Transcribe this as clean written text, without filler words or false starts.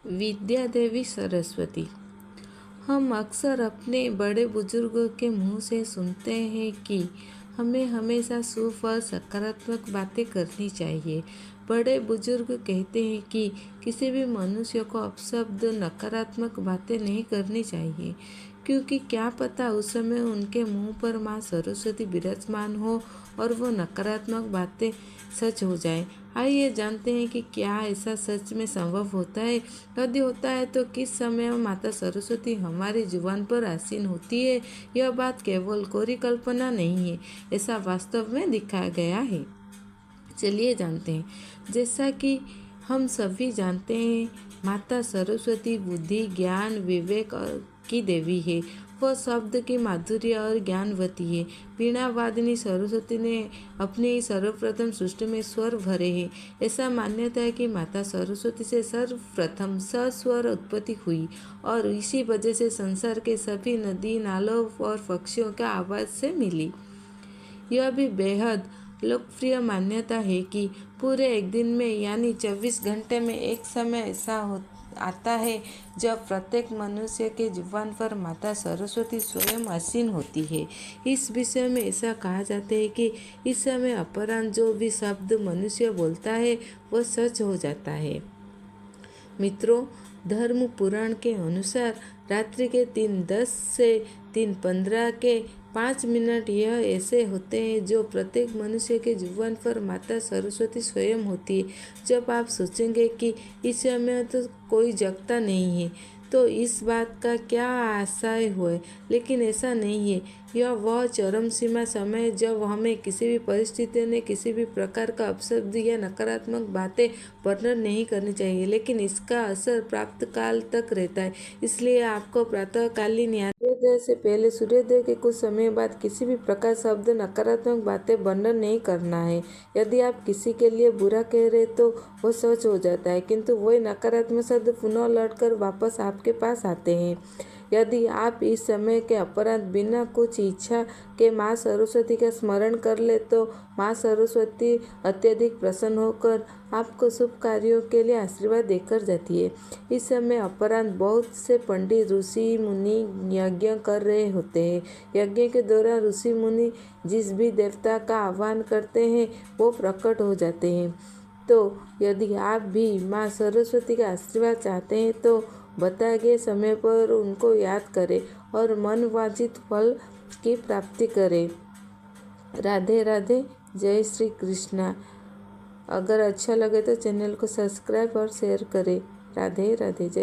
विद्या देवी सरस्वती। हम अक्सर अपने बड़े बुजुर्गों के मुंह से सुनते हैं कि हमें हमेशा शुभ और सकारात्मक बातें करनी चाहिए। बड़े बुजुर्ग कहते हैं कि किसी भी मनुष्य को अपशब्द नकारात्मक बातें नहीं करनी चाहिए, क्योंकि क्या पता उस समय उनके मुंह पर माँ सरस्वती विराजमान हो और वो नकारात्मक बातें सच हो जाए। आइए जानते हैं कि क्या ऐसा सच में संभव होता है। यदि होता है तो किस समय माता सरस्वती हमारी जुबान पर आसीन होती है। यह बात केवल कोरी कल्पना नहीं है, ऐसा वास्तव में दिखाया गया है। चलिए जानते हैं। जैसा कि हम सभी जानते हैं, माता सरस्वती बुद्धि, ज्ञान, विवेक की देवी है। वह शब्द की माधुर्य और ज्ञानवती है। वीणा वादिनी सरस्वती ने अपने ही सर्वप्रथम सृष्टि में स्वर भरे हैं। ऐसा मान्यता है कि माता सरस्वती से सर्वप्रथम सस्वर उत्पत्ति हुई और इसी वजह से संसार के सभी नदी, नालों और पक्षियों का आवाज से मिली। यह भी बेहद लोकप्रिय मान्यता है कि पूरे एक दिन में यानी 24 घंटे में एक समय ऐसा आता है जब प्रत्येक मनुष्य के जुबान पर माता सरस्वती स्वयं आसीन होती है। इस विषय में ऐसा कहा जाता है कि इस समय अपराह्न जो भी शब्द मनुष्य बोलता है वह सच हो जाता है। मित्रों, धर्म पुराण के अनुसार रात्रि के 3:10 से 3:15 के 5 मिनट यह ऐसे होते हैं जो प्रत्येक मनुष्य के जुबान पर माता सरस्वती स्वयं होती है। जब आप सोचेंगे कि इस समय तो कोई जगता नहीं है तो इस बात का क्या आशय हुए, लेकिन ऐसा नहीं है। यह वह चरम सीमा समय है जब हमें किसी भी परिस्थिति में किसी भी प्रकार का अपशब्द या नकारात्मक बातें वर्णन नहीं करनी चाहिए, लेकिन इसका असर प्राप्त काल तक रहता है। इसलिए आपको प्रातःकालीन या सूर्योदय से पहले, सूर्योदय के कुछ समय बाद किसी भी प्रकार शब्द नकारात्मक बातें वर्णन नहीं करना है। यदि आप किसी के लिए बुरा कह रहे तो वह सच हो जाता है, किंतु वही नकारात्मक शब्द पुनः लौटकर वापस आपके पास आते हैं। यदि आप इस समय के अपराध बिना कुछ इच्छा के माँ सरस्वती का स्मरण कर ले तो माँ सरस्वती अत्यधिक प्रसन्न होकर आपको शुभ कार्यों के लिए आशीर्वाद देकर जाती है। इस समय अपराध बहुत से पंडित, ऋषि मुनि यज्ञ कर रहे होते हैं। यज्ञ के दौरान ऋषि मुनि जिस भी देवता का आह्वान करते हैं वो प्रकट हो जाते हैं। तो यदि आप भी माँ सरस्वती का आशीर्वाद चाहते हैं तो बताए गए समय पर उनको याद करें और मनवांछित फल की प्राप्ति करें। राधे राधे, जय श्री कृष्णा। अगर अच्छा लगे तो चैनल को सब्सक्राइब और शेयर करें। राधे राधे, जय।